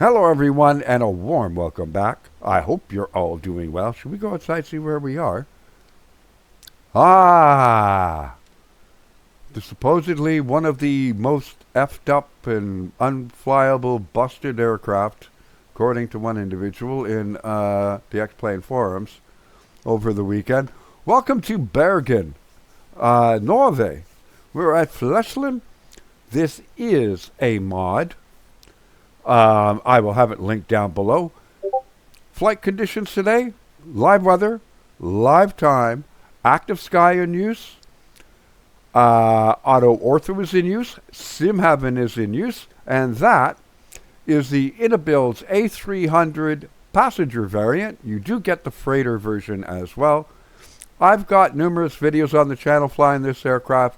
Hello, everyone, and a warm welcome back. I hope you're all doing well. Should we go outside see where we are? Supposedly one of the most effed up and unflyable busted aircraft, according to one individual in the X-Plane forums over the weekend. Welcome to Bergen, Norway. We're at Flesland. This is a mod. I will have it linked down below. Flight conditions today, live weather, live time, active sky in use, auto ortho is in use, SimHeaven is in use, and that is the Inibuilds A300 passenger variant. You do get the freighter version as well. I've got numerous videos on the channel flying this aircraft.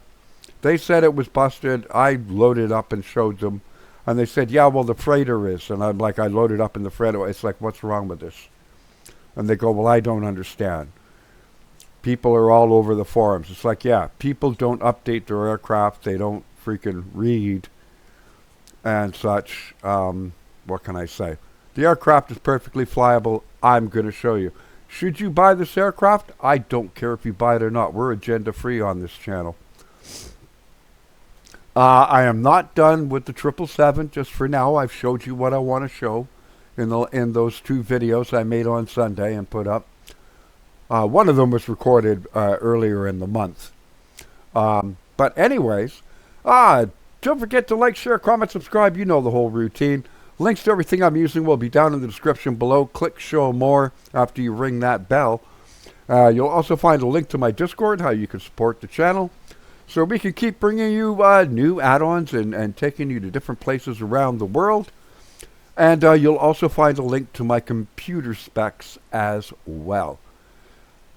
They said it was busted. I loaded up and showed them. And they said, yeah, well, the freighter is. And I'm like, I loaded up in the freighter. It's like, what's wrong with this? And they go, well, I don't understand. People are all over the forums. It's like, yeah, people don't update their aircraft. They don't freaking read and such. What can I say? The aircraft is perfectly flyable. I'm going to show you. Should you buy this aircraft? I don't care if you buy it or not. We're agenda free on this channel. I am not done with the 777 just for now. I've showed you what I want to show in those two videos I made on Sunday and put up. One of them was recorded earlier in the month. But anyways, don't forget to like, share, comment, subscribe. You know the whole routine. Links to everything I'm using will be down in the description below. Click show more after you ring that bell. You'll also find a link to my Discord, how you can support the channel. So we can keep bringing you new add-ons and taking you to different places around the world. And you'll also find a link to my computer specs as well.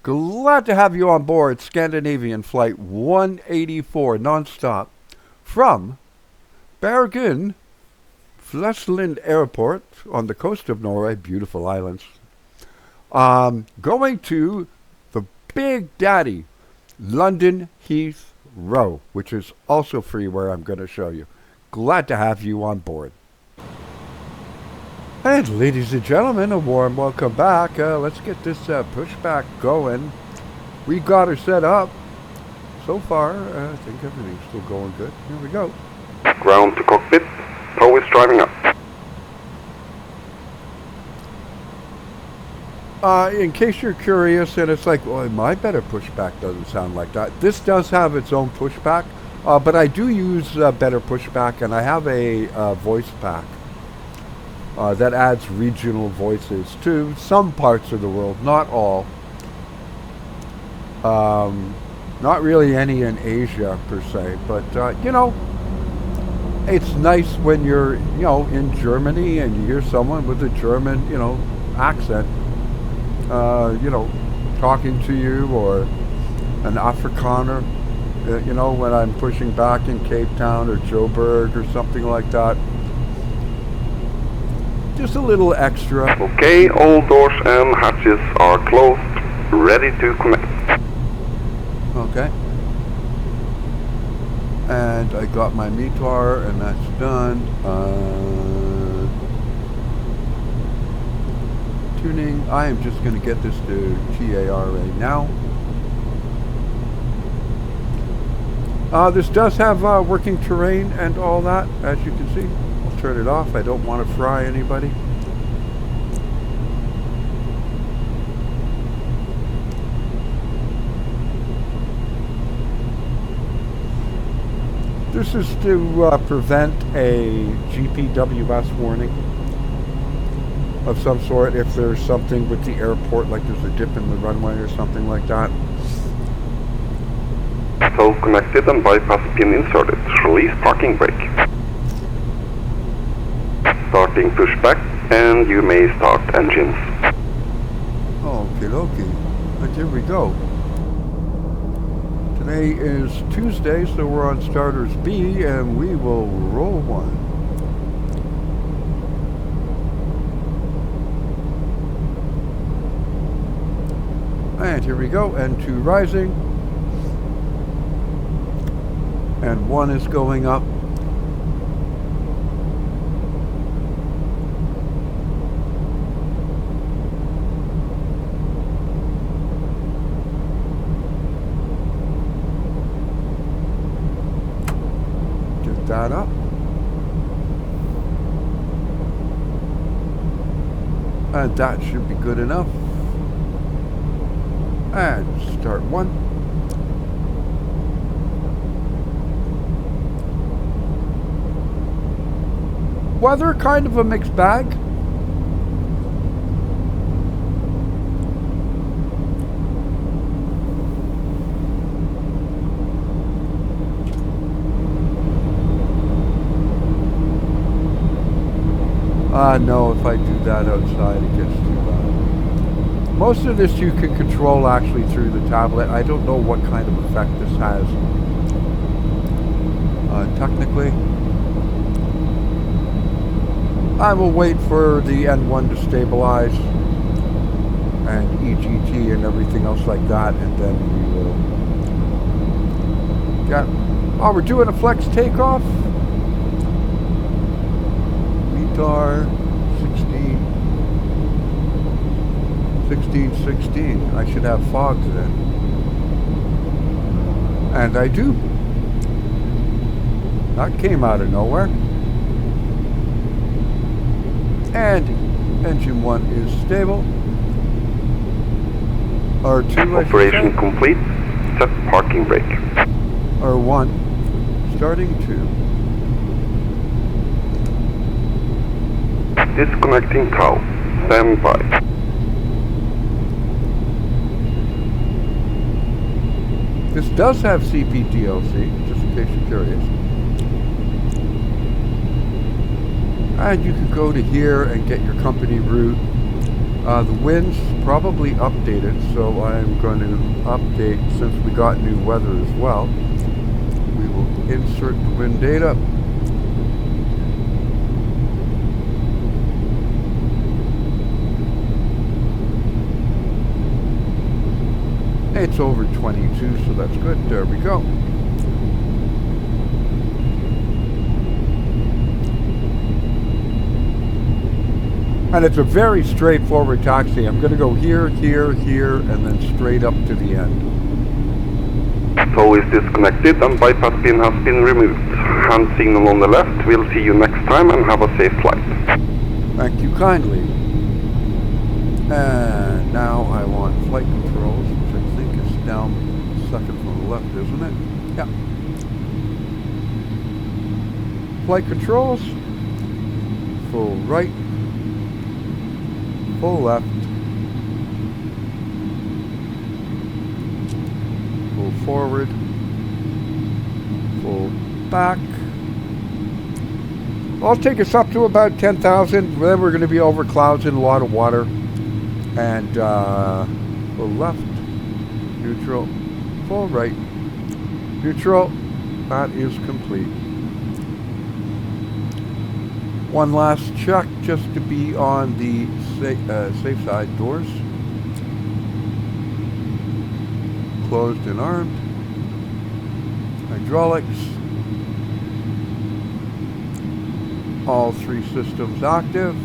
Glad to have you on board Scandinavian Flight 184 non-stop from Bergen, Flesland Airport on the coast of Norway, beautiful islands. Going to the Big Daddy, London Heathrow, which is also freeware. I'm going to show you. Glad to have you on board. And ladies and gentlemen, a warm welcome back. Let's get this pushback going. We got her set up. So far, I think everything's still going good. Here we go. Ground to cockpit. Tow is driving up. In case you're curious, and it's like, well, my better pushback doesn't sound like that. This does have its own pushback, but I do use better pushback, and I have a voice pack that adds regional voices to some parts of the world, not all. Not really any in Asia per se, but you know, it's nice when you're, you know, in Germany and you hear someone with a German, you know, accent. You know, talking to you, or an Afrikaner, you know, when I'm pushing back in Cape Town or Joburg or something like that. Just a little extra. Okay, all doors and hatches are closed, ready to connect. Okay. And I got my METAR, and that's done. Tuning. I am just going to get this to TARA now. This does have working terrain and all that, as you can see. I'll turn it off. I don't want to fry anybody. This is to prevent a GPWS warning of some sort if there's something with the airport, like there's a dip in the runway or something like that. So connected and bypass pin inserted. Release parking brake. Starting pushback, and you may start engines. Okay, okay. And here we go. Today is Tuesday, so we're on starters B, and we will roll one. And here we go, N2 rising. And 1 is going up. Start that up. And that should be good enough. And start one. Weather, kind of a mixed bag. No, if I do that outside, it gets too loud. Most of this you can control actually through the tablet. I don't know what kind of effect this has technically. I will wait for the N1 to stabilize and EGT and everything else like that, and then we will get... Oh, we're doing a flex takeoff. METAR 16. I should have fogs then. And I do. That came out of nowhere. And engine 1 is stable. R2, operation complete. Set parking brake. R1 starting 2. Disconnecting cowl. Stand by. This does have CPDLC, just in case you're curious. And you can go to here and get your company route. The wind's probably updated, so I'm going to update since we got new weather as well. We will insert the wind data. It's over 22, so that's good. There we go. And it's a very straightforward taxi. I'm going to go here, here, here, and then straight up to the end. Tow is disconnected and bypass pin has been removed. Hand signal on the left. We'll see you next time and have a safe flight. Thank you kindly. And now I want flight controls, which I think is down second from the left, isn't it? Yeah. Flight controls. Full right. Full left. Full forward. Full back. I'll take us up to about 10,000. Then we're going to be over clouds and a lot of water. And full left. Neutral. Full right. Neutral. That is complete. One last check just to be on the safe side. Doors closed and armed. Hydraulics. All three systems active.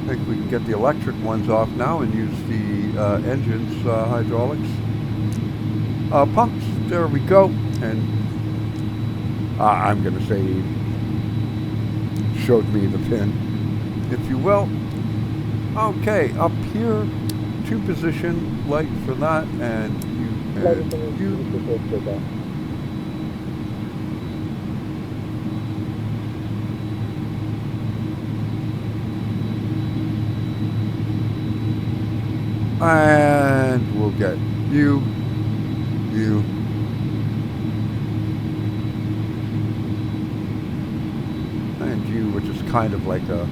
I think we can get the electric ones off now and use the engine's hydraulics. Pumps, there we go. And I'm going to say showed me the pin, if you will. Okay, up here, 2 position light for that, and you. And we'll get you. And you, which is kind of like a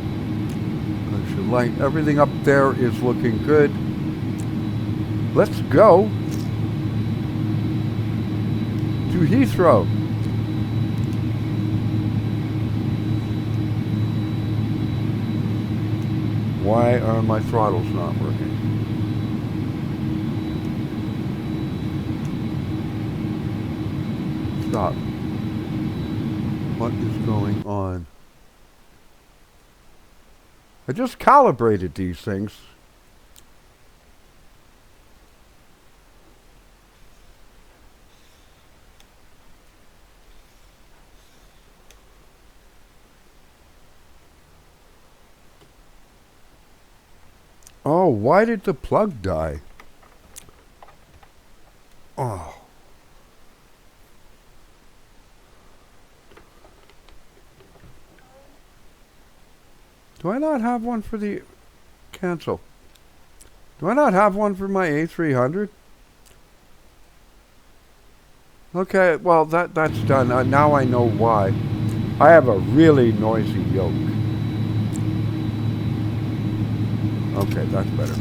light. Everything up there is looking good. Let's go to Heathrow. Why are my throttles not working? Stop. What is going on? I just calibrated these things. Oh, why did the plug die? Oh. Do I not have one for the... Cancel. Do I not have one for my A300? Okay, well, that's done. Now I know why. I have a really noisy yoke. Okay, that's better.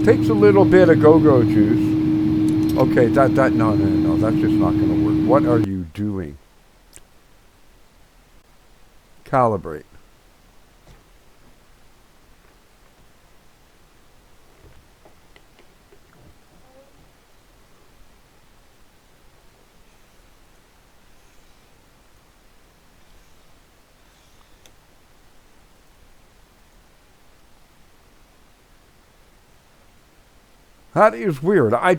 Takes a little bit of go-go juice. Okay, no, that's just not going to work. What are you doing? Calibrate. That is weird. I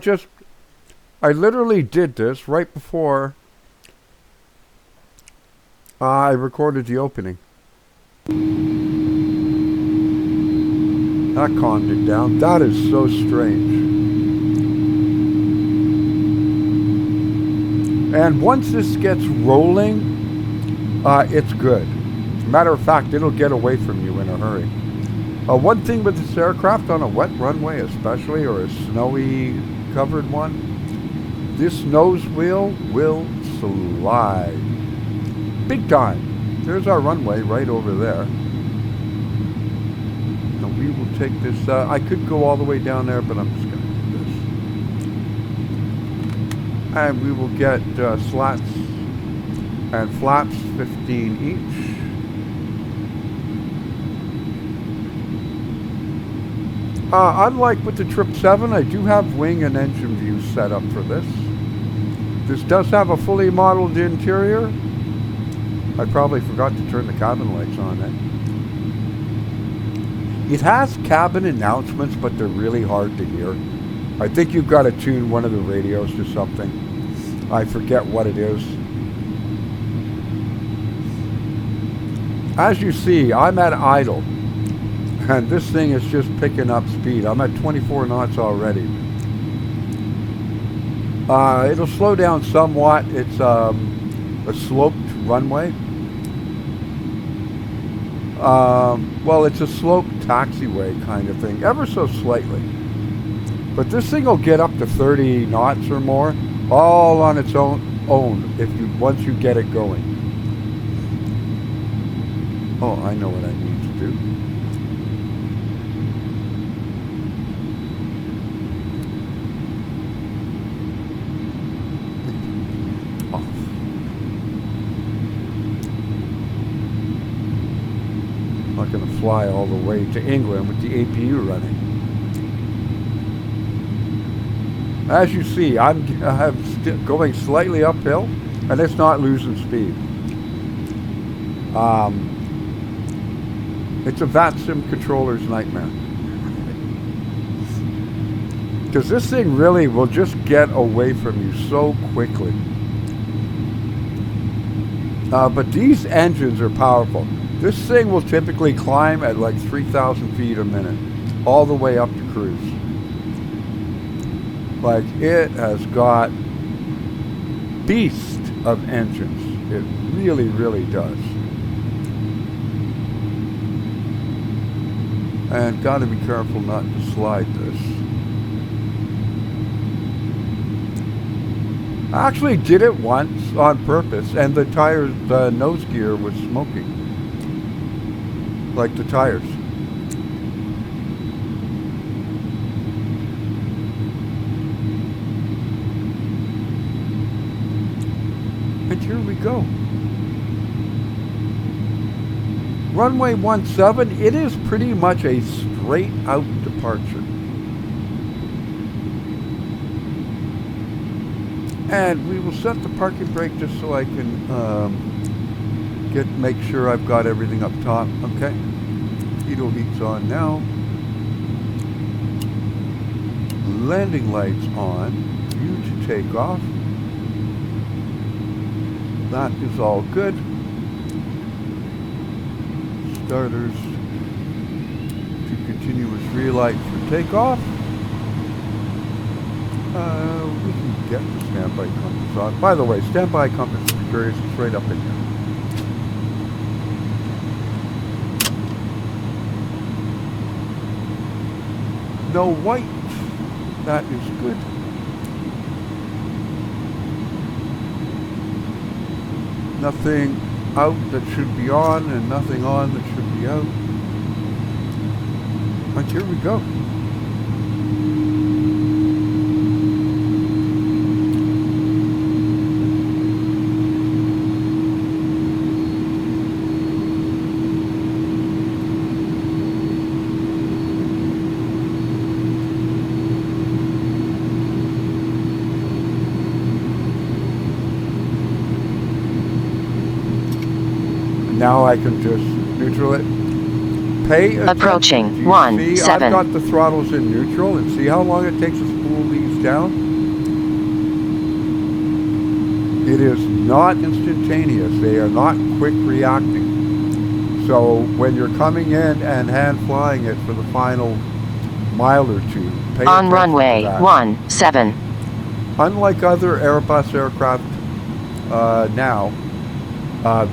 literally did this right before I recorded the opening. That calmed it down. That is so strange. And once this gets rolling, it's good. Matter of fact, it'll get away from you in a hurry. One thing with this aircraft on a wet runway especially, or a snowy covered one, this nose wheel will slide. Big time. There's our runway right over there. Now we will take this, I could go all the way down there, but I'm just going to do this. And we will get slats and flaps 15 each. Unlike with the 777, I do have wing and engine views set up for this. This does have a fully modeled interior. I probably forgot to turn the cabin lights on it. It has cabin announcements, but they're really hard to hear. I think you've got to tune one of the radios to something. I forget what it is. As you see, I'm at idle. And this thing is just picking up speed. I'm at 24 knots already. It'll slow down somewhat. It's a sloped runway. Well, it's a sloped taxiway kind of thing, ever so slightly. But this thing will get up to 30 knots or more, all on its own once you get it going. Oh, I know what I need to do. Going to fly all the way to England with the APU running. As you see, I'm going slightly uphill, and it's not losing speed. It's a VATSIM controller's nightmare. Because this thing really will just get away from you so quickly. But these engines are powerful. This thing will typically climb at like 3,000 feet a minute, all the way up to cruise. Like, it has got beast of engines. It really, really does. And got to be careful not to slide this. I actually did it once on purpose, and the nose gear was smoking. Like the tires. And here we go. Runway 17, it is pretty much a straight out departure. And we will set the parking brake just so I can make sure I've got everything up top. Okay. Heato heat's on now. Landing lights on. View to take off. That is all good. starters to continuous relight for takeoff. We can get the standby compass on. By the way, standby compass, if you're curious, it's right up in here. No white. That is good. Nothing out that should be on and nothing on that should be out. And here we go. Now I can just neutral it. Pay attention. Approaching 17. See, I've got the throttles in neutral, and see how long it takes to spool these down? It is not instantaneous. They are not quick reacting. So when you're coming in and hand flying it for the final mile or two, pay on attention runway to that. 17. Unlike other Airbus aircraft now,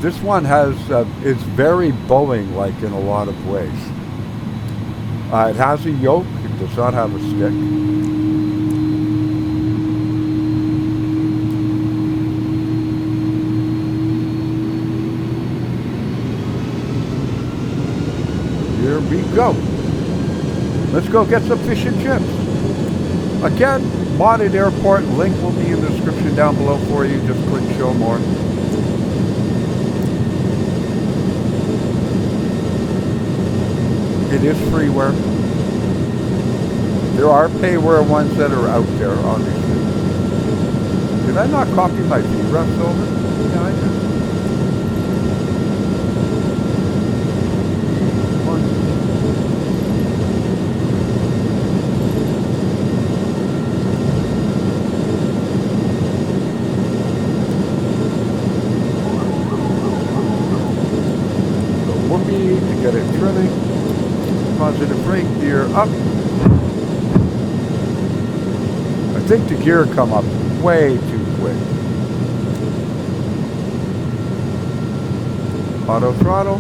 this one has is very Boeing-like in a lot of ways. It has a yoke. It does not have a stick. Here we go. Let's go get some fish and chips. Again, modded airport. Link will be in the description down below for you. Just click show more. It is freeware. There are payware ones that are out there, obviously. Did I not copy my VREFs over? Yeah, I did. So whoopee to get it trimming. Positive brake, gear up. I think the gear come up way too quick. Auto throttle.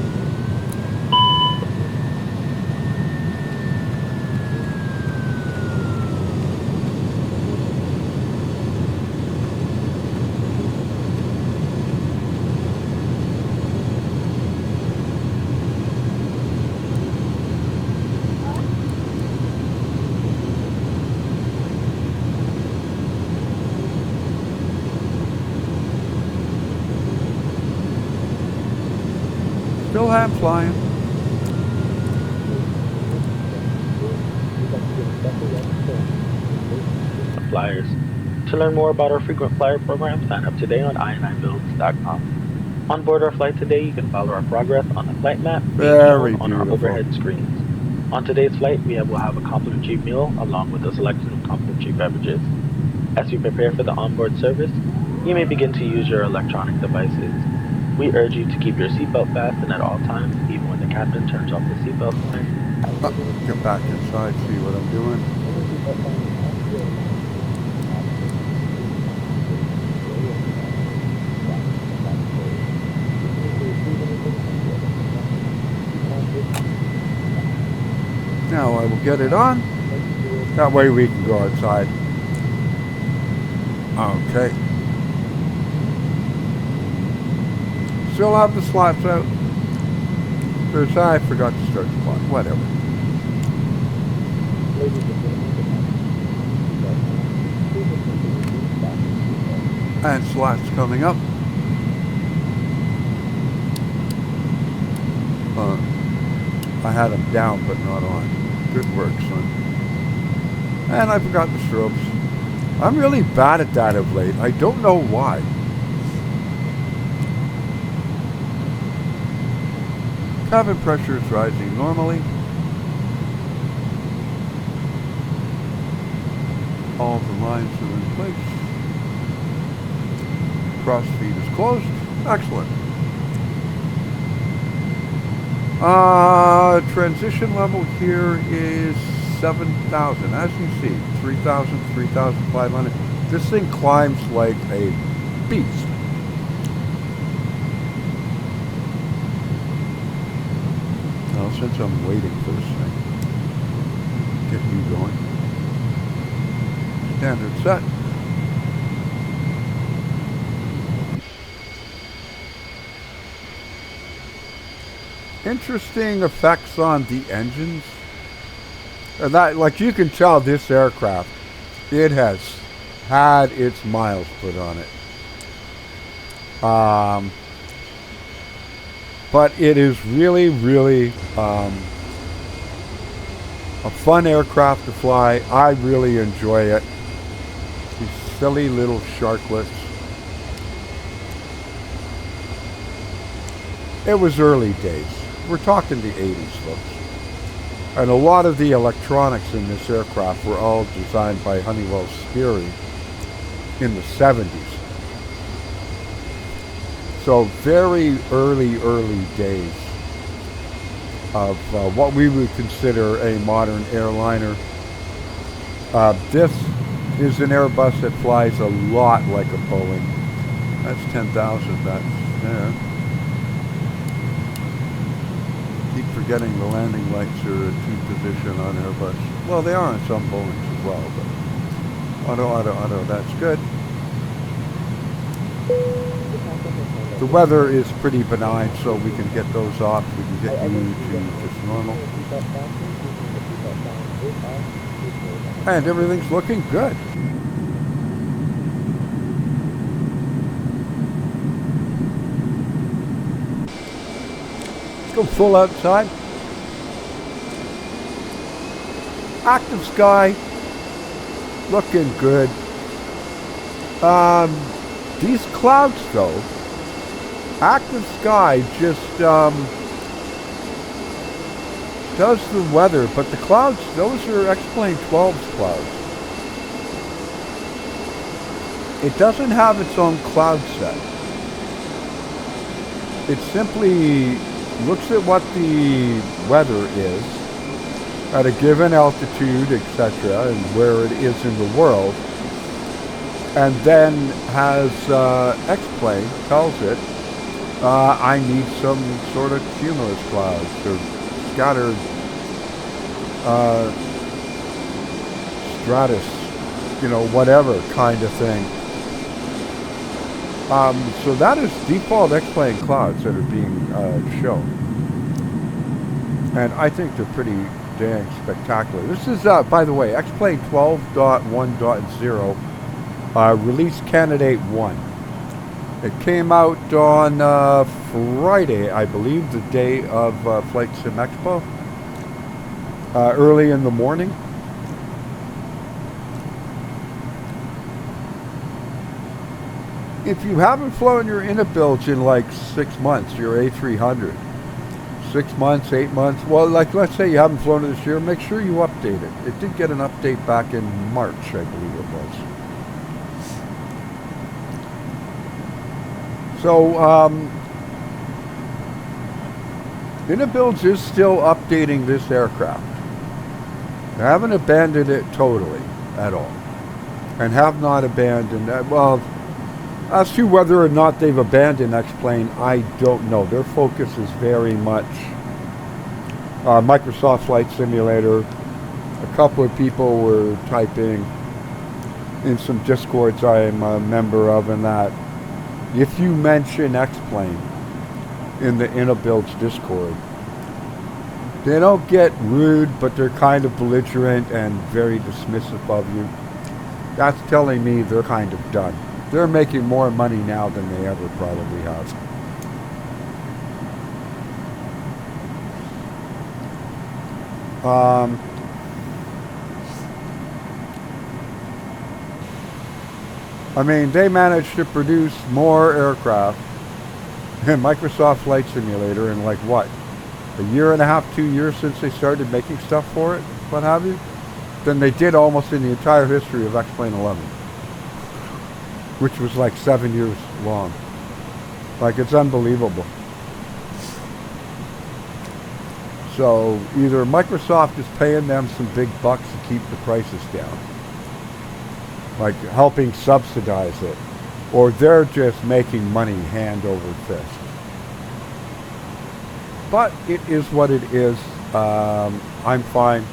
Still hand flying. Flyers. To learn more about our frequent flyer program, sign up today on Inibuilds.com. On board our flight today, you can follow our progress on the flight map Very on our overhead screens. On today's flight, we'll have a complimentary meal along with a selection of complimentary beverages. As you prepare for the onboard service, you may begin to use your electronic devices. We urge you to keep your seatbelt fastened at all times, even when the captain turns off the seatbelt sign. Get back inside, see what I'm doing. Now I will get it on. That way we can go outside. Okay. Still have the slots out. There's, I forgot to start the clock. Whatever. And slots coming up. I had them down but not on. Good work, son. And I forgot the strobes. I'm really bad at that of late. I don't know why. Cabin pressure is rising normally. All the lines are in place. Cross feed is closed. Excellent. Transition level here is 7,000. As you see, 3,000, 3,500. This thing climbs like a beast. Well, since I'm waiting for this thing, get you going. Standard set. Interesting effects on the engines. And that, like you can tell, this aircraft, it has had its miles put on it. But it is really, really a fun aircraft to fly. I really enjoy it. These silly little sharklets. It was early days. We're talking the 80s, folks. And a lot of the electronics in this aircraft were all designed by Honeywell Sperry in the 70s. So very early days of what we would consider a modern airliner. This is an Airbus that flies a lot like a Boeing. That's 10,000, that's there. Keep forgetting the landing lights are a two-position on Airbus. Well, they are on some Boeings as well, but auto, that's good. The weather is pretty benign, so we can get those off. We can get you to just normal. And everything's looking good. Let's go full outside. Active sky. Looking good. These clouds, though, active sky just does the weather, but the clouds, those are X-Plane 12's clouds. It doesn't have its own cloud set. It simply looks at what the weather is at a given altitude, etc., and where it is in the world, and then has X-Plane tells it, I need some sort of cumulus clouds or scattered stratus, whatever kind of thing. So that is default X-Plane clouds that are being shown. And I think they're pretty dang spectacular. This is, by the way, X-Plane 12.1.0, release candidate 1. It came out on Friday, I believe, the day of Flight Sim Expo, early in the morning. If you haven't flown your Inibuilds in like 6 months, your A300, 6 months, 8 months, well, like let's say you haven't flown it this year, make sure you update it. It did get an update back in March, I believe it was. So, Inibuilds is still updating this aircraft. They haven't abandoned it totally at all. And have not abandoned that. Well, as to whether or not they've abandoned X-Plane, I don't know. Their focus is very much Microsoft Flight Simulator. A couple of people were typing in some Discords I am a member of, and that if you mention X-Plane in the Inibuilds Discord, they don't get rude, but they're kind of belligerent and very dismissive of you. That's telling me they're kind of done. They're making more money now than they ever probably have. I mean, they managed to produce more aircraft than Microsoft Flight Simulator in like what? A year and a half, 2 years since they started making stuff for it, what have you, than they did almost in the entire history of X-Plane 11. Which was like 7 years long. Like, it's unbelievable. So either Microsoft is paying them some big bucks to keep the prices down, like helping subsidize it, or they're just making money hand over fist. But it is what it is. I'm fine.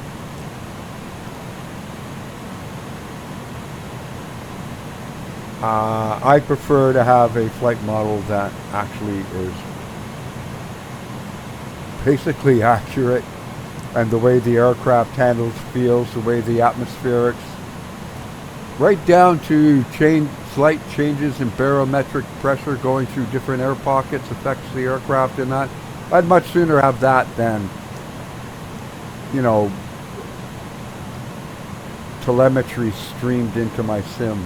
I prefer to have a flight model that actually is basically accurate, and the way the aircraft handles, feels, the way the atmospherics, right down to slight changes in barometric pressure going through different air pockets affects the aircraft in that. I'd much sooner have that than, you know, telemetry streamed into my sim,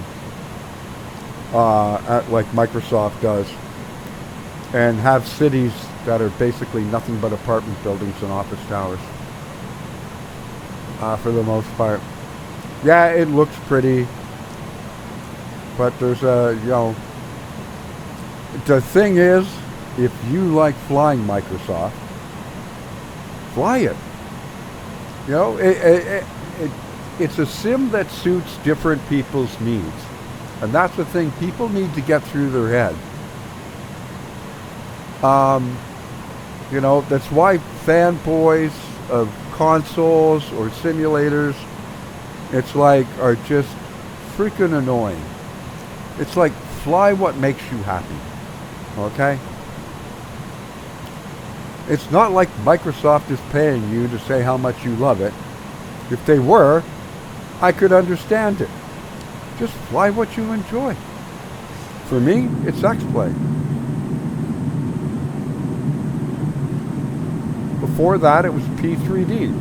like Microsoft does, and have cities that are basically nothing but apartment buildings and office towers, for the most part. Yeah, it looks pretty, but there's a, you know, the thing is, if you like flying Microsoft, fly it. You know, it's a sim that suits different people's needs. And that's the thing people need to get through their head. You know, that's why fanboys of consoles or simulators, it's like, are just freaking annoying. It's like, fly what makes you happy. Okay? It's not like Microsoft is paying you to say how much you love it. If they were, I could understand it. Just fly what you enjoy. For me, it's X-Play. Before that, it was P3D.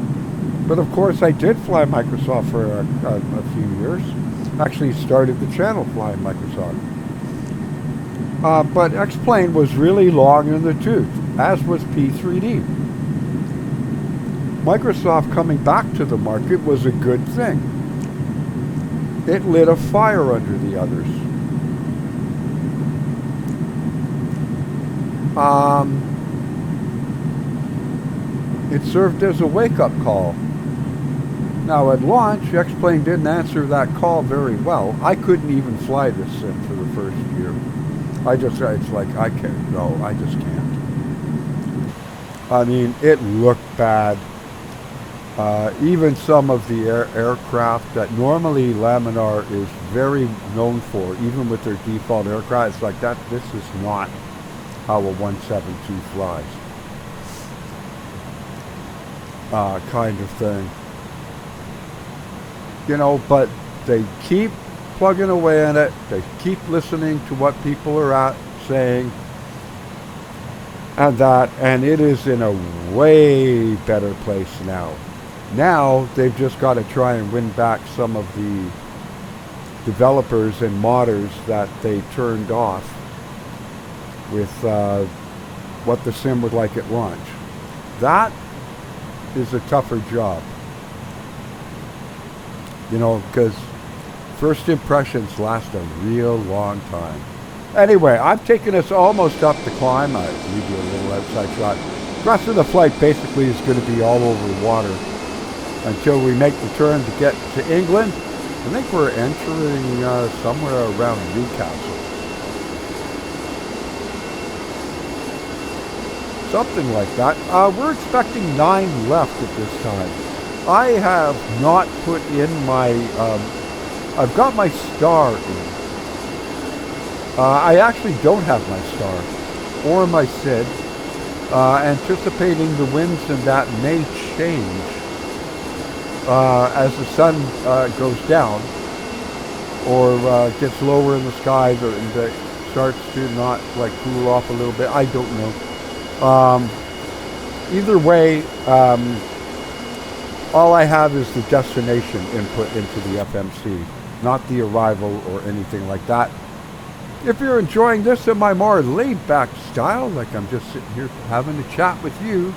But of course, I did fly Microsoft for a few years. Actually started the channel flying Microsoft. But X-Plane was really long in the tooth, as was P3D. Microsoft coming back to the market was a good thing. It lit a fire under the others. It served as a wake-up call. Now at launch, X-Plane didn't answer that call very well. I couldn't even fly this sim for the first year. It's like, I can't, no, I just can't. I mean, it looked bad. Even some of the aircraft that normally Laminar is very known for, even with their default aircraft, it's like that. This is not how a 172 flies. Kind of thing. You know, but they keep plugging away in it. They keep listening to what people are saying. And it is in a way better place now. Now, they've just got to try and win back some of the developers and modders that they turned off with what the sim was like at launch. That is a tougher job. You know, because first impressions last a real long time. Anyway, I've taken us almost up the climb. I'll give you a little outside shot. The rest of the flight basically is going to be all over water until we make the turn to get to England. I think we're entering somewhere around Newcastle. Something like that. We're expecting 9 left at this time. I have not put in my, I've got my star in. I actually don't have my star or my SID. Anticipating the winds and that may change as the sun goes down or gets lower in the skies, or starts to not like cool off a little bit. I don't know. Either way, all I have is the destination input into the FMC, not the arrival or anything like that. If you're enjoying this in my more laid-back style, like I'm just sitting here having a chat with you,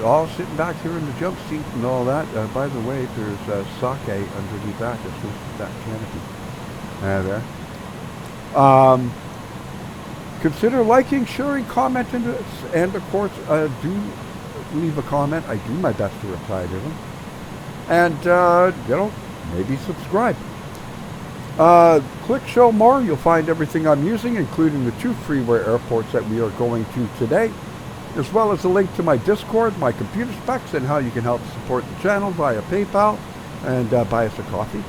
all sitting back here in the jump seat and all that. By the way, there's sake underneath that. That's that canopy. There. Consider liking, sharing, commenting, and of course, do leave a comment. I do my best to reply to them. And, you know, maybe subscribe. Click show more. You'll find everything I'm using, including the 2 freeware airports that we are going to today, as well as a link to my Discord, my computer specs, and how you can help support the channel via PayPal and buy us a coffee.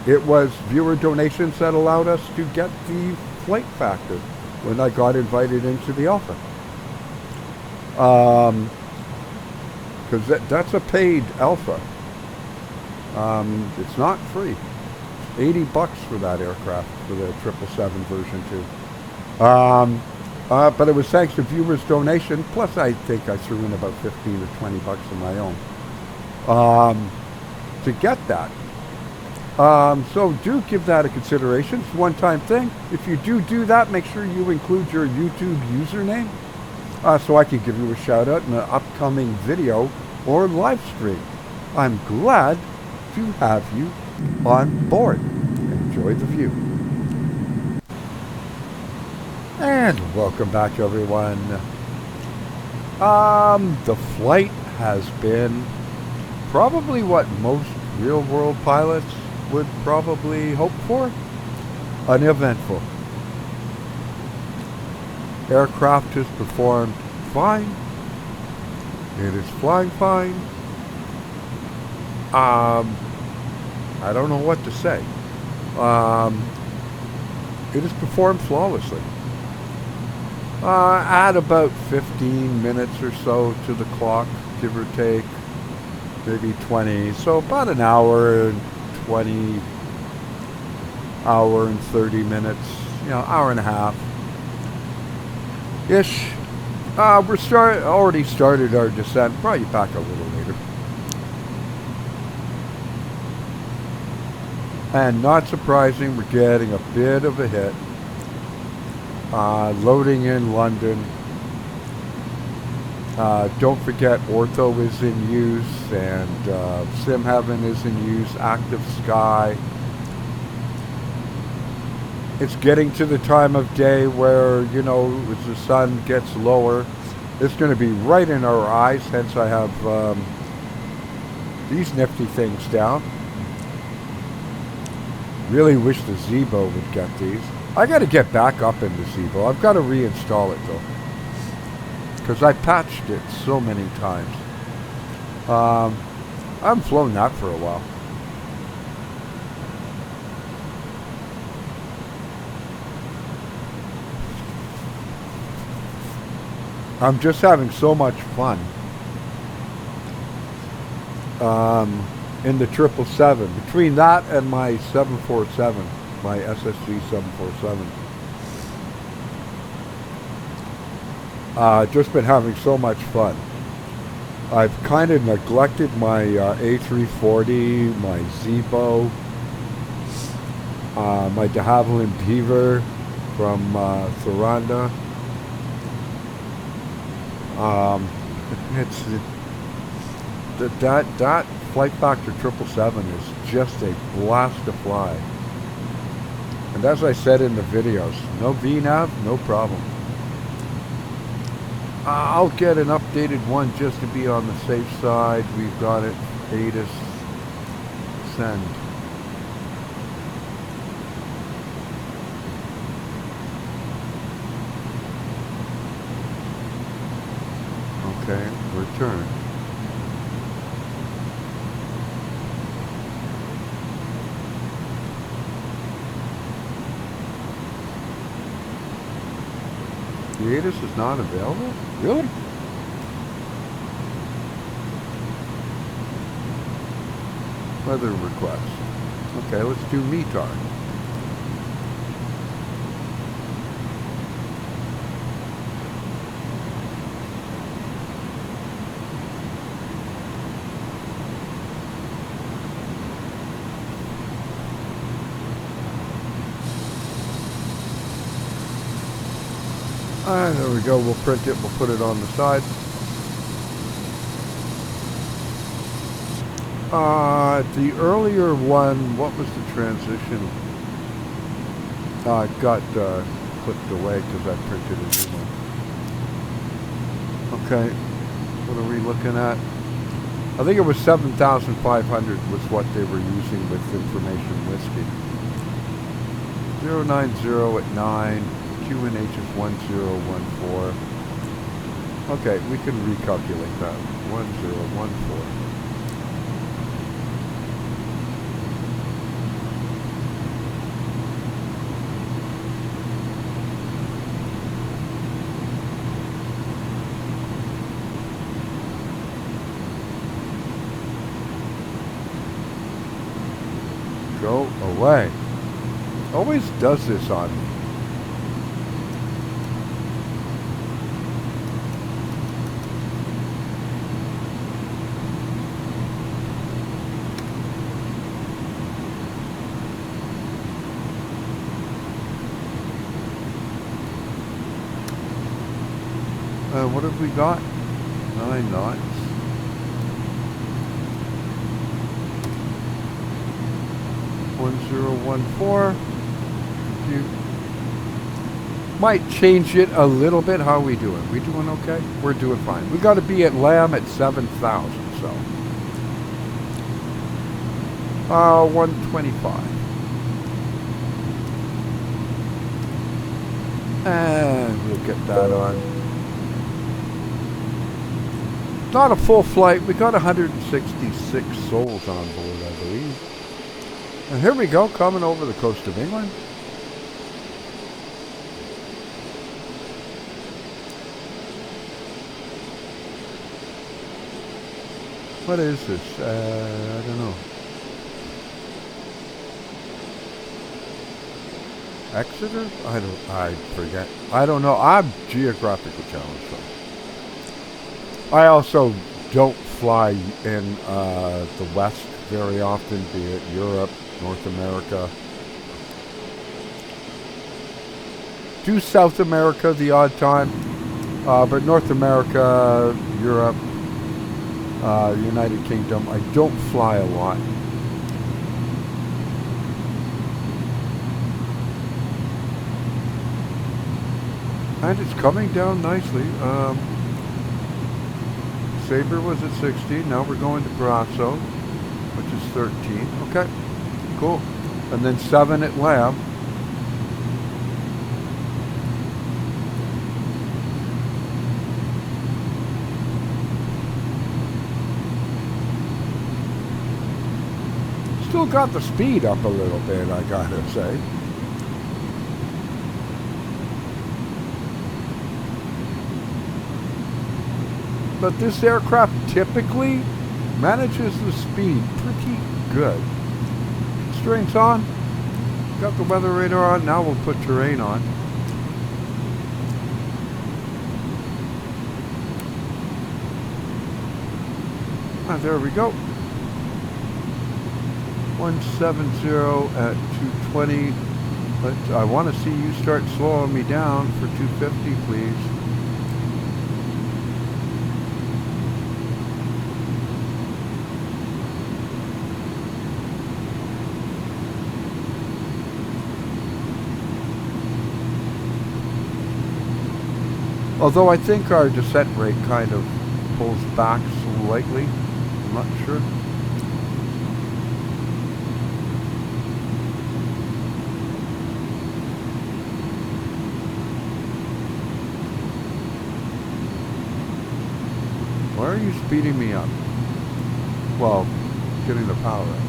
It was viewer donations that allowed us to get the flight factor when I got invited into the alpha. Because that's a paid alpha. It's not free. $80 for that aircraft, for the 777 version 2. But it was thanks to viewers' donation, plus I think I threw in about 15 or 20 bucks of my own to get that. So do give that a consideration. It's a one-time thing. If you do that, make sure you include your YouTube username so I can give you a shout-out in an upcoming video or live stream. I'm glad to have you on board. Enjoy the view. And welcome back, everyone. The flight has been probably what most real-world pilots would probably hope for. Uneventful. Aircraft has performed fine. It is flying fine. I don't know what to say. It has performed flawlessly. Add about 15 minutes or so to the clock, give or take, maybe 20. So about an hour and 20, hour and 30 minutes, you know, hour and a half ish. We're already started our descent. Probably back a little later. And not surprising, we're getting a bit of a hit. Loading in London. Don't forget Ortho is in use, and Sim Heaven is in use, Active Sky. It's getting to the time of day where, you know, as the sun gets lower, it's going to be right in our eyes, hence I have these nifty things down. Really wish the Zebo would get these. I got to get back up in the Zebo. I've got to reinstall it though, because I patched it so many times. I haven't flown that for a while. I'm just having so much fun in the 777. Between that and my 747, my SSG 747. Just been having so much fun. I've kind of neglected my A340, my Zebo, my de Havilland Beaver from Thoranda. That Flight Factor 777 is just a blast to fly. And as I said in the videos, no VNAV, no problem. I'll get an updated one just to be on the safe side. We've got it. ATIS send. Okay, return. The ATIS is not available? Really? Weather request. Okay, let's do METAR. There we go, we'll print it, we'll put it on the side. The earlier one, what was the transition? It got clipped away because I printed a new one. Okay, What are we looking at? I think it was 7,500 was what they were using with Information Whiskey. 090 at 9. QNH is 1014. Okay, we can recalculate that. 1014. Go away. Always does this on me. What have we got? 9 knots. $1014. You might change it a little bit. How are we doing? We doing okay? We're doing fine. We got to be at LAM at 7,000. So 125. And we'll get that on. Not a full flight. We got 166 souls on board, I believe. And here we go, coming over the coast of England. What is this? I don't know. Exeter? I forget. I don't know. I'm geographically challenged. So. I also don't fly in the West very often, be it Europe, North America. Do South America the odd time, but North America, Europe, United Kingdom, I don't fly a lot. And it's coming down nicely. Sabre was at 60. Now we're going to Brasso, which is 13. Okay, cool. And then 7 at LAM. Still got the speed up a little bit, I gotta say. But this aircraft typically manages the speed pretty good. Strings on. Got the weather radar on. Now we'll put terrain on. And there we go. 170 at 220. But I want to see you start slowing me down for 250, please. Although I think our descent rate kind of pulls back slightly. I'm not sure. Why are you speeding me up? Well, getting the power up.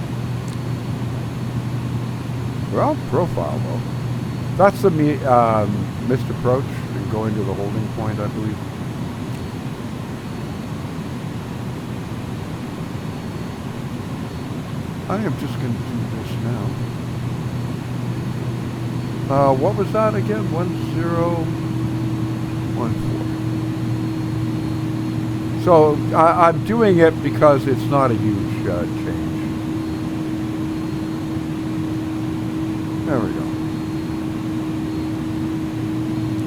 Well, profile though. That's the missed approach and going to the holding point, I believe. I am just going to do this now. What was that again? 1014. So I'm doing it because it's not a huge change. There we go.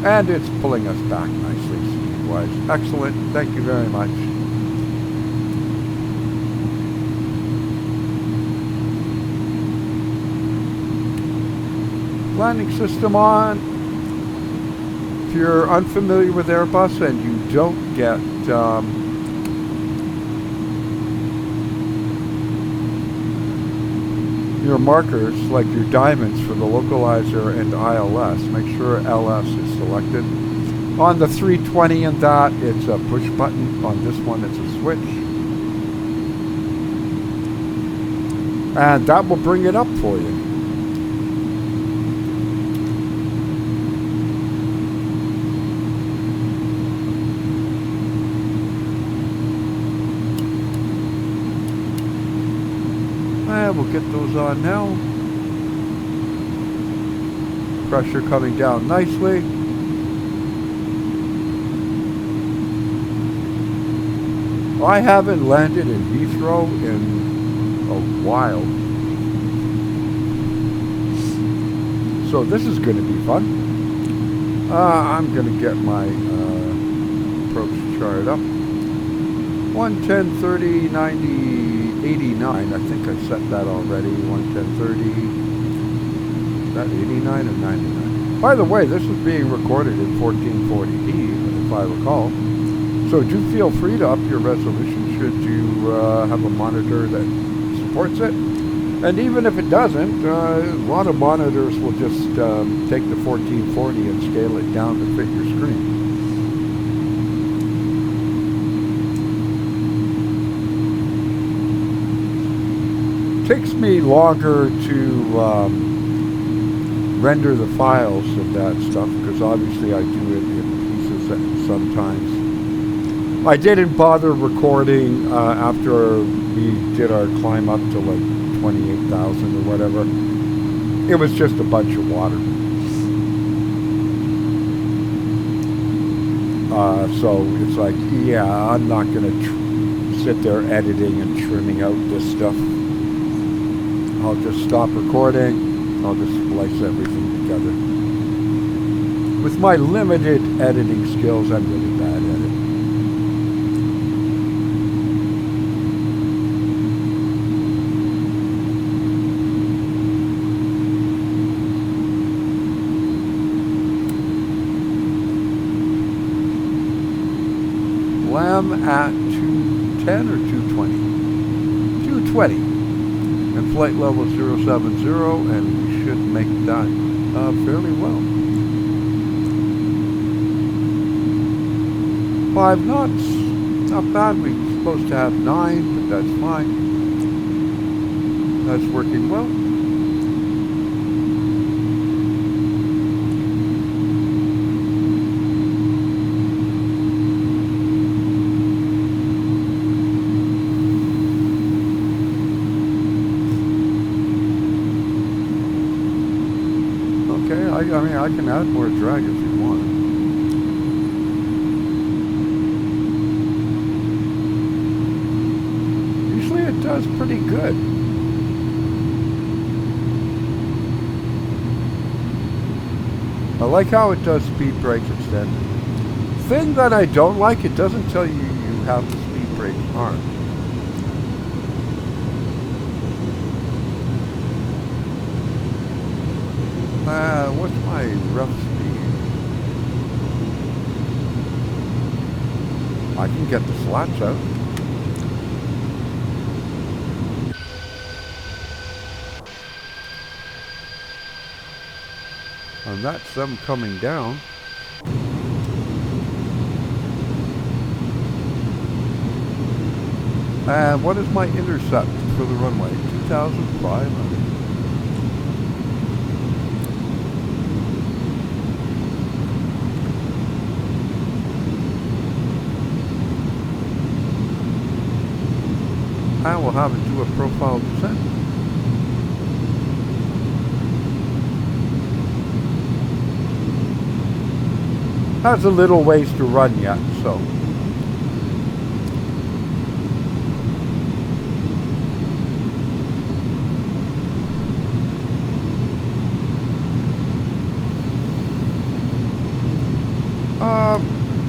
And it's pulling us back nicely speed-wise. Excellent. Thank you very much. Landing system on. If you're unfamiliar with Airbus and you don't get your markers, like your diamonds for the localizer and ILS, make sure LS is selected. On the 320 and that, it's a push button. On this one, it's a switch. And that will bring it up for you. And we'll get those on now. Pressure coming down nicely. I haven't landed in Heathrow in a while. So this is going to be fun. I'm going to get my approach chart up. 110, 30, 90, 89. I think I set that already. 110, 30. Is that 89 or 99? By the way, this is being recorded in 1440p, if I recall. So do feel free to up your resolution should you have a monitor that supports it. And even if it doesn't, a lot of monitors will just take the 1440 and scale it down to fit your screen. Takes me longer to render the files of that stuff because obviously I do it in pieces sometimes. I didn't bother recording after we did our climb up to like 28,000 or whatever. It was just a bunch of water. So it's like, yeah, I'm not going to sit there editing and trimming out this stuff. I'll just stop recording. I'll just splice everything together. With my limited editing skills, I'm really bad at it. Lamb at 210 or 220? 220. And flight level 070, and we should make that fairly well. 5 knots, not bad. We're supposed to have 9, but that's fine. That's working well. I mean, I can add more drag if you want. Usually it does pretty good. I like how it does speed brakes extended. Thing that I don't like, it doesn't tell you you have the speed brakes armed. What's my rough speed? I can get the slats out. And that's them coming down. And what is my intercept for the runway? 2,500. I will have it do a profile descent. Has a little ways to run yet, so.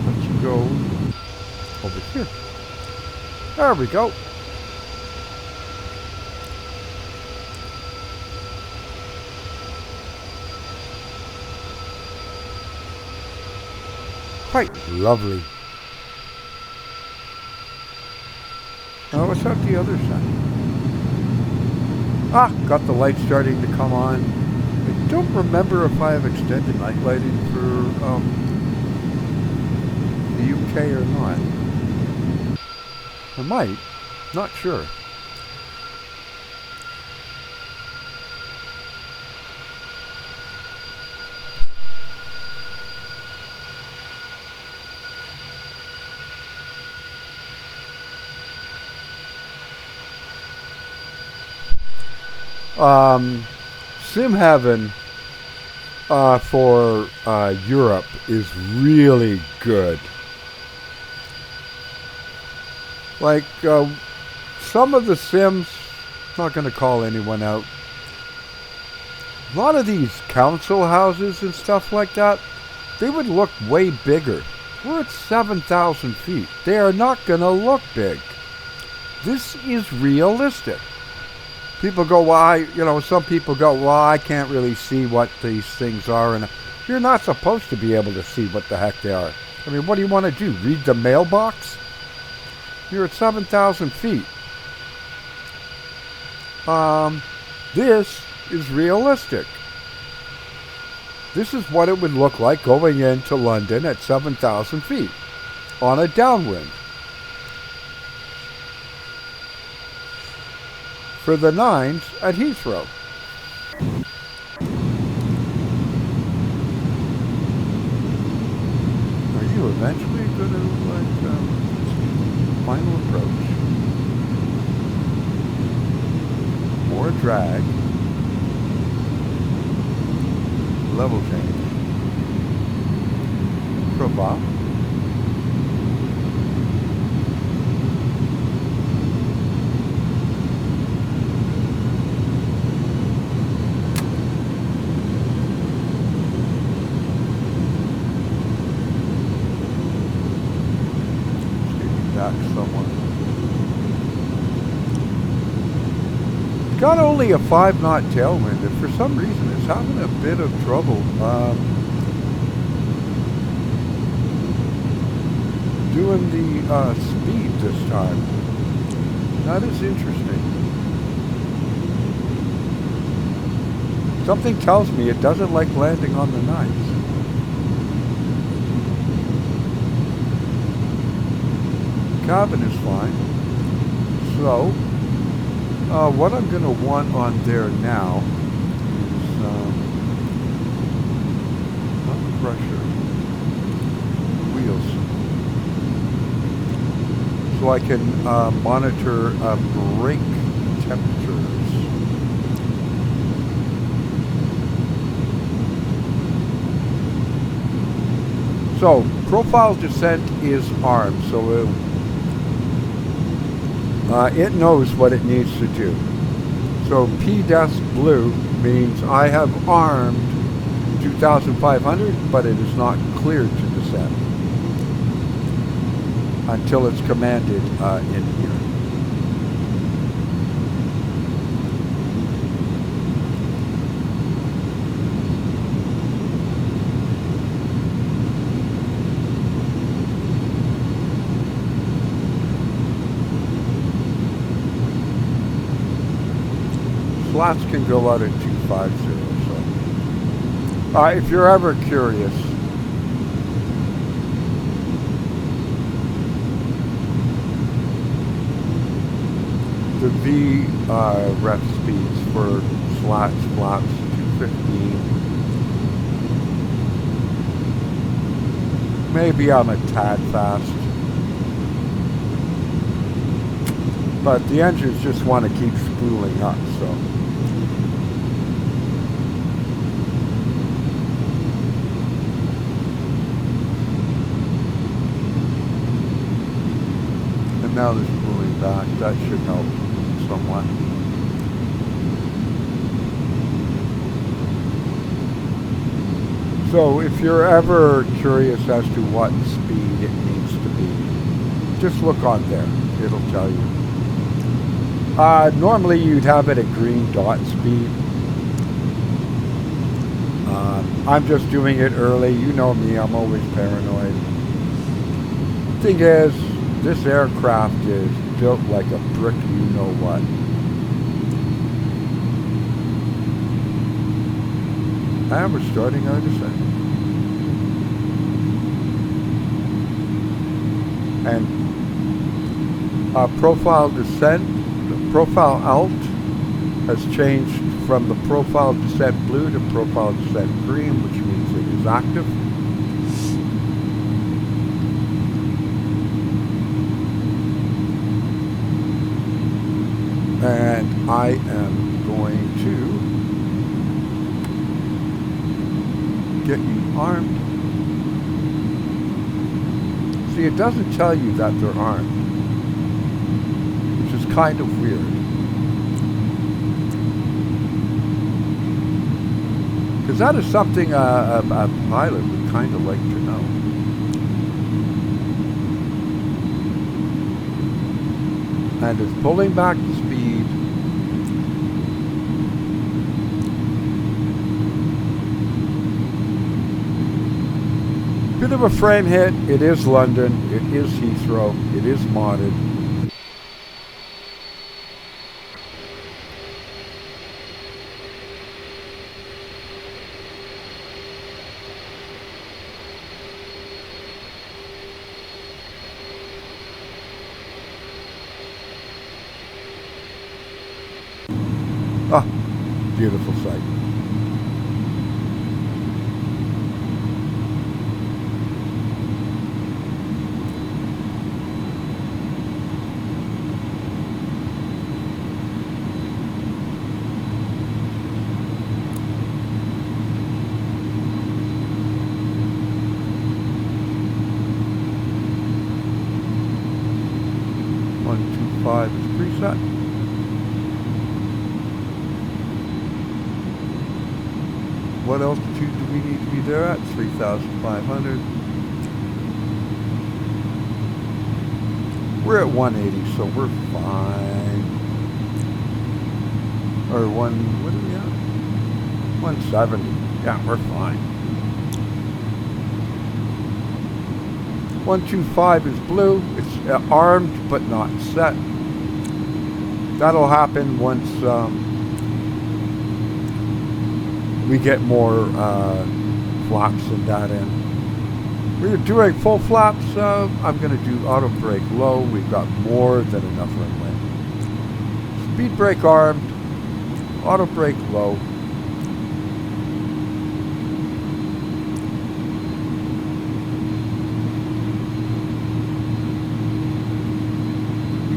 Let's go over here. There we go. Quite lovely. Now what's up the other side? Ah, got the light starting to come on. I don't remember if I have extended night lighting for the UK or not. I might. Not sure. Sim Heaven for Europe is really good. Like some of the sims, not going to call anyone out. A lot of these council houses and stuff like that, they would look way bigger. We're at 7,000 feet. They are not going to look big. This is realistic. People go, well, some people go, well, I can't really see what these things are. And you're not supposed to be able to see what the heck they are. I mean, what do you want to do? Read the mailbox? You're at 7,000 feet. This is realistic. This is what it would look like going into London at 7,000 feet on a downwind. For the 9s at Heathrow. Are you eventually going to final approach? More drag. Level change. Profile. Got only a 5-knot tailwind, and for some reason it's having a bit of trouble doing the speed this time. That is interesting. Something tells me it doesn't like landing on the 9s. Cabin is fine. So, what I'm going to want on there now is not pressure, wheels. So I can monitor brake temperatures. So, profile descent is armed, so it knows what it needs to do. So PDES blue means I have armed 2,500, but it is not cleared to descend until it's commanded in here. Slots can go out at 250. So, if you're ever curious, the V ref speeds for slots, flaps, 215. Maybe I'm a tad fast, but the engines just want to keep spooling up, so. Now there's pulling back. That should help somewhat. So if you're ever curious as to what speed it needs to be, just look on there. It'll tell you. Normally you'd have it at green dot speed. I'm just doing it early. You know me, I'm always paranoid. Thing is, this aircraft is built like a brick, you know what. And we're starting our descent. And profile descent, the profile alt has changed from the profile descent blue to profile descent green, which means it is active. And I am going to get you armed. See, it doesn't tell you that they're armed, which is kind of weird. Because that is something a pilot would kind of like to know. And it's pulling back the speed. Bit of a frame hit. It is London. It is Heathrow. It is modded. Ah, beautiful sight. Five is preset. What altitude do we need to be there at? 3,500. We're at 180, so we're fine. Or what are we at? 170. Yeah, we're fine. 125 is blue. It's armed but not set. That'll happen once we get more flaps in that end. We're doing full flaps. I'm going to do auto brake low. We've got more than enough runway. Speed brake armed. Auto brake low.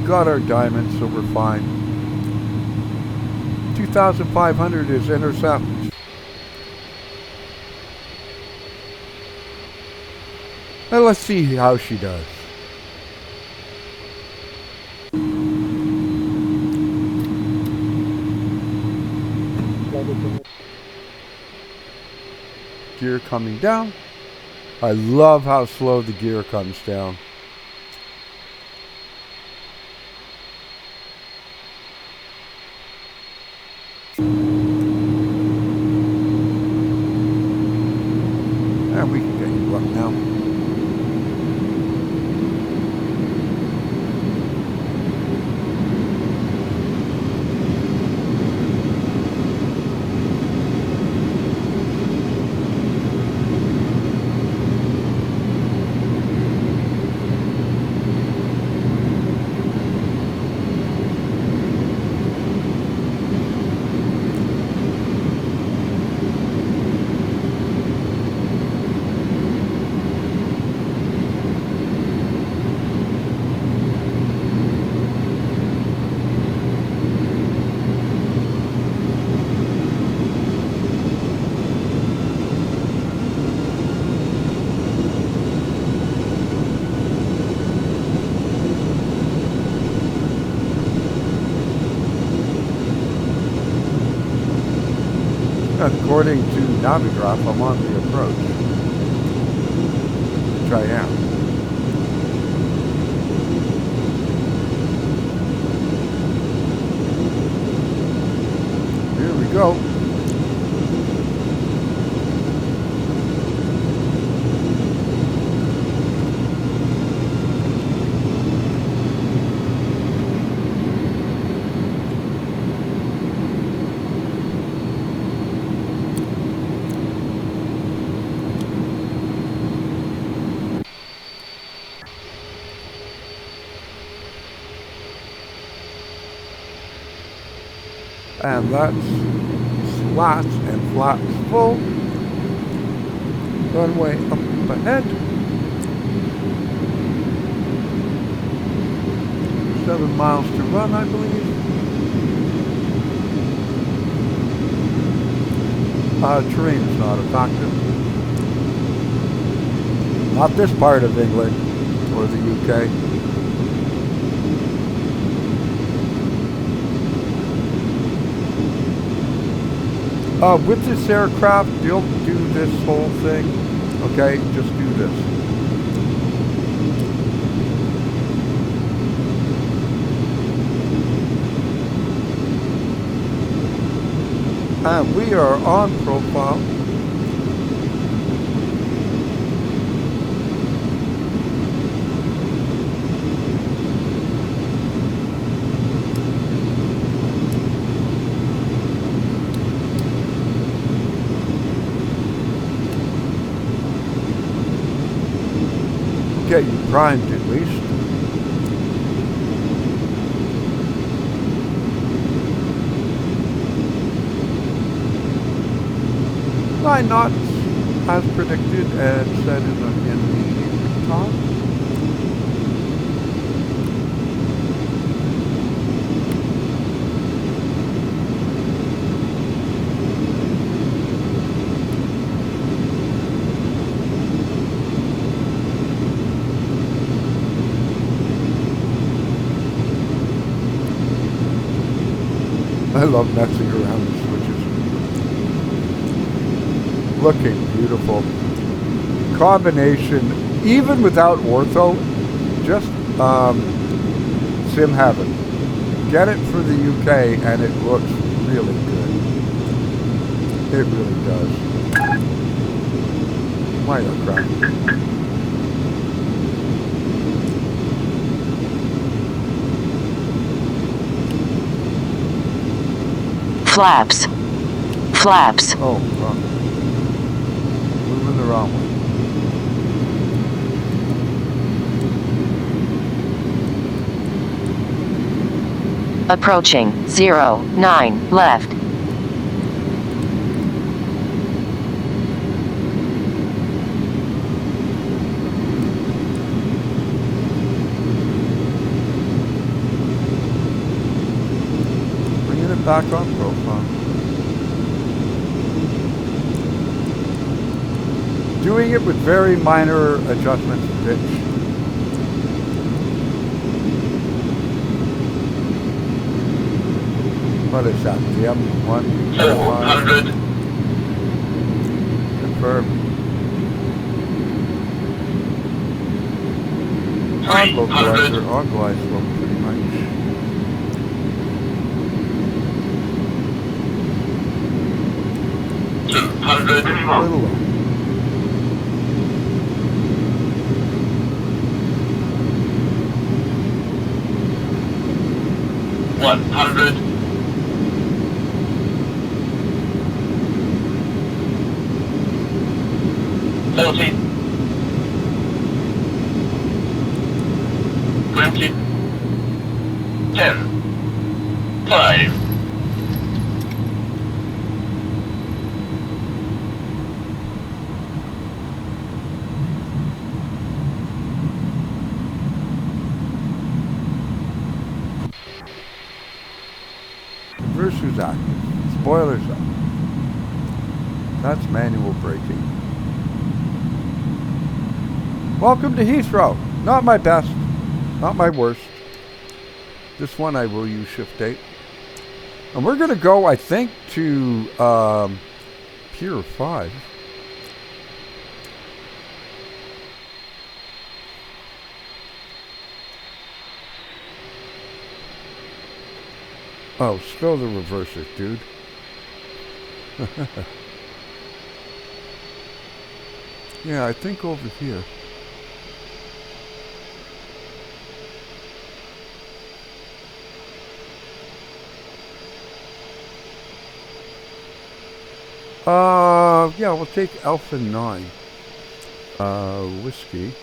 Got our diamond, so we're fine. 2,500 is intercept. Now let's see how she does. Gear coming down. I love how slow the gear comes down. And we can get you up now. According to Navigraph, I'm on the approach, which I am. Here we go. And that's slats and flaps full. Runway up ahead. 7 miles to run, I believe. Terrain is not a factor. Not this part of England or the UK. With this aircraft, don't do this whole thing, okay? Just do this. And we are on profile. Get you primed at least. Nine knots as predicted and set in the top. I love messing around with switches. Looking beautiful. Combination, even without ortho, just sim heaven. Get it for the UK and it looks really good. It really does. My crap. Flaps. Flaps. Oh, wrong. Moving the wrong way. Approaching 09 left. Bringing it back on profile. Doing it with very minor adjustments of pitch. What is that? The M1? 400. Confirm. On 300. localizer, on glide slope pretty much. A 200. little low. One 100. Forty. 20. 10. 5. Reverser's active. Spoilers up. That's manual braking. Welcome to Heathrow. Not my best. Not my worst. This one I will use Shift 8. And we're going to go, I think, to Pier 5. Oh, spill the reverser, dude. Yeah, I think over here. Yeah, we'll take Alpha 9. Whiskey,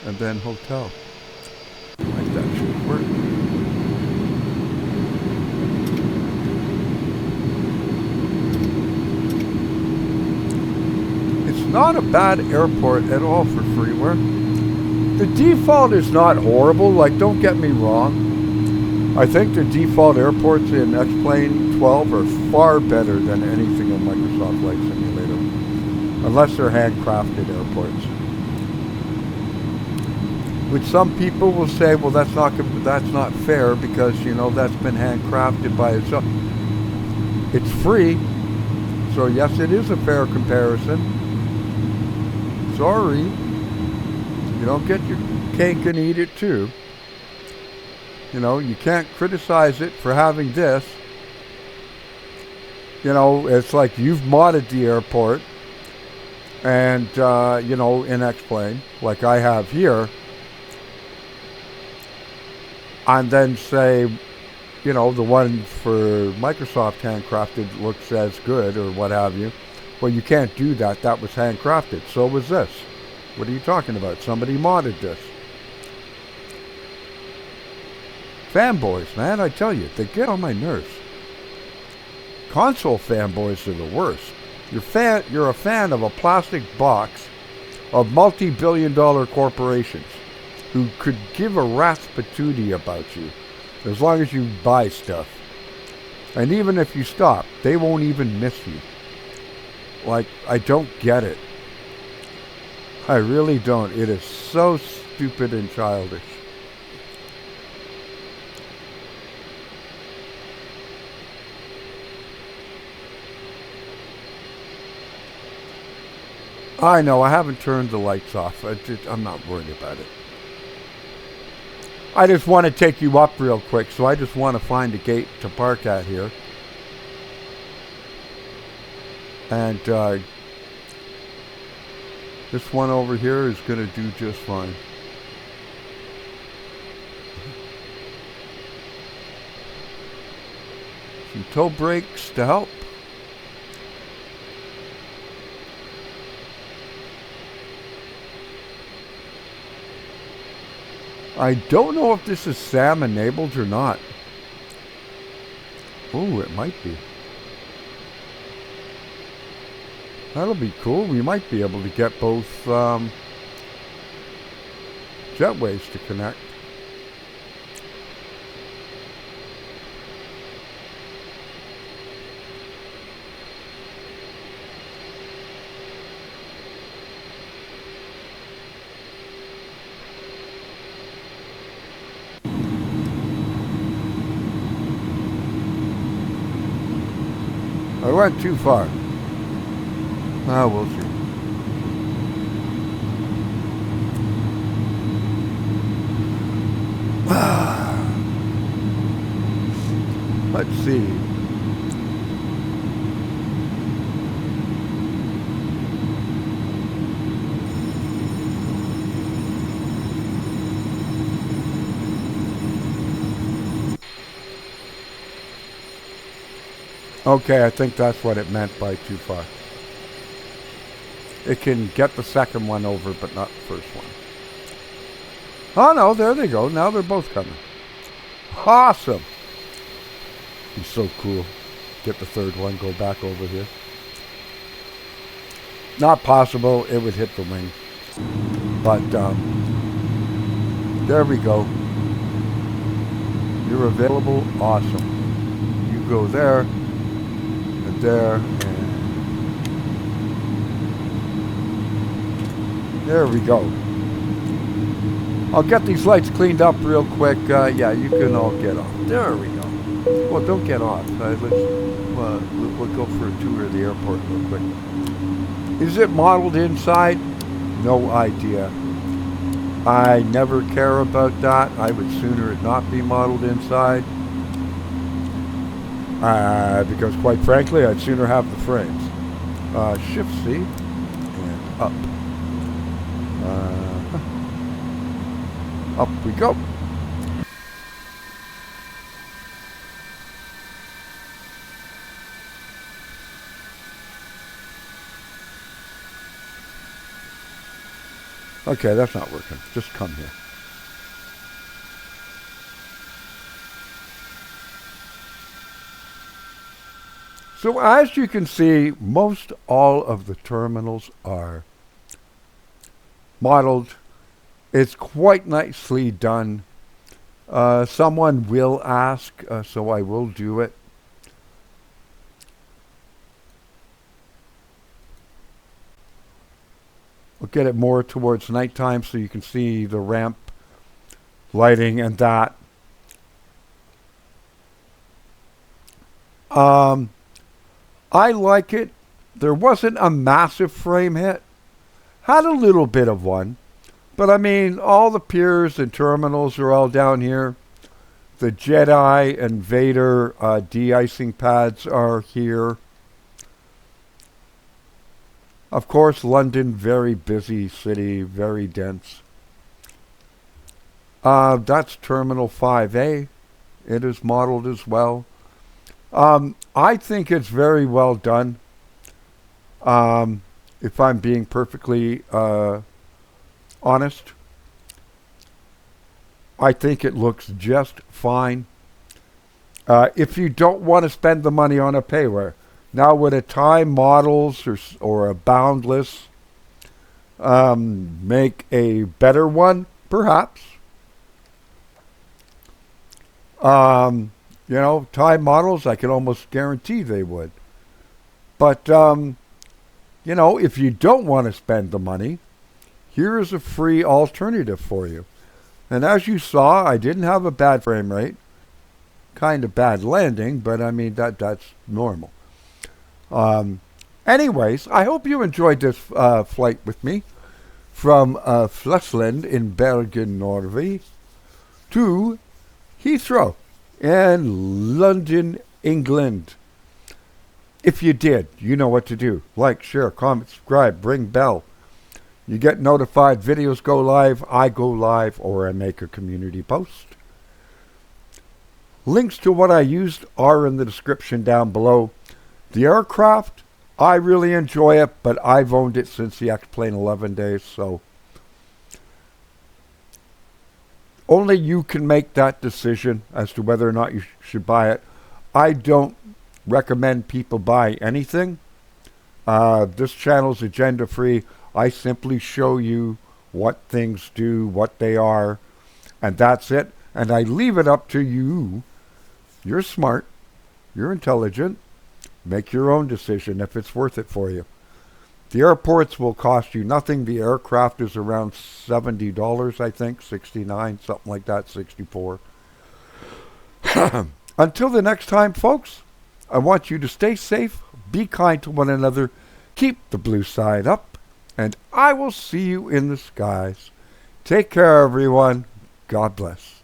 and then hotel. I think that should work. not a bad airport at all for freeware. The default is not horrible, like don't get me wrong. I think the default airports in XP12 are far better than anything in Microsoft Flight Simulator. Unless they're handcrafted airports. Which some people will say, well, that's not fair because, you know, that's been handcrafted by itself. It's free, so yes, it is a fair comparison. Sorry, you don't get your cake and eat it too. You know, you can't criticize it for having this. You know, it's like you've modded the airport, and you know, in X-Plane, like I have here, and then say, you know, the one for Microsoft handcrafted looks as good or what have you. Well, you can't do that. That was handcrafted. So was this. What are you talking about? Somebody modded this. Fanboys, man, I tell you, they get on my nerves. Console fanboys are the worst. You're a fan of a plastic box of multi-billion-dollar corporations who could give a rat's patootie about you as long as you buy stuff. And even if you stop, they won't even miss you. Like, I don't get it. I really don't. It is so stupid and childish. I know, I haven't turned the lights off. I'm not worried about it. I just want to take you up real quick, so I just want to find a gate to park at here. And this one over here is going to do just fine. Some toe brakes to help. I don't know if this is SAM enabled or not. Oh, it might be. That'll be cool. We might be able to get both jetways to connect. I went too far. Ah, we'll see. Let's see. Okay, I think that's what it meant by too far. It can get the second one over, but not the first one. Oh no, there they go. Now they're both coming. Awesome. Be so cool. Get the third one, go back over here. Not possible. It would hit the wing. But there we go. You're available. Awesome. You go there. There, and there we go. I'll get these lights cleaned up real quick. Yeah, you can all get off. There we go. Well, don't get off. We'll go for a tour of the airport real quick. Is it modeled inside? No idea. I never care about that. I would sooner it not be modeled inside. Because quite frankly, I'd sooner have the frames. Shift C and up. Up we go. Okay, that's not working. Just come here. So as you can see, most all of the terminals are modeled. It's quite nicely done. Someone will ask, so I will do it. We'll get it more towards nighttime so you can see the ramp lighting and that. I like it. There wasn't a massive frame hit. Had a little bit of one. But I mean, all the piers and terminals are all down here. The Jedi and Vader de-icing pads are here. Of course, London, very busy city, very dense. That's Terminal 5A. It is modeled as well. I think it's very well done. If I'm being perfectly honest, I think it looks just fine. If you don't want to spend the money on a Payware, now would a Time Models or a Boundless make a better one? Perhaps. You know, Time Models, I can almost guarantee they would. But, you know, if you don't want to spend the money, here is a free alternative for you. And as you saw, I didn't have a bad frame rate. Kind of bad landing, but I mean, that's normal. Anyways, I hope you enjoyed this flight with me from Flesland in Bergen, Norway to Heathrow in London, England. If you did, you know what to do. Like, share, comment, subscribe, ring bell. You get notified, videos go live, I go live, or I make a community post. Links to what I used are in the description down below. The aircraft, I really enjoy it, but I've owned it since the X-Plane 11 days, so only you can make that decision as to whether or not you should buy it. I don't recommend people buy anything. This channel's agenda free. I simply show you what things do, what they are, and that's it. And I leave it up to you. You're smart. You're intelligent. Make your own decision if it's worth it for you. The airports will cost you nothing. The aircraft is around $70, I think, 69, something like that, 64. Until the next time, folks, I want you to stay safe, be kind to one another, keep the blue side up, and I will see you in the skies. Take care, everyone. God bless.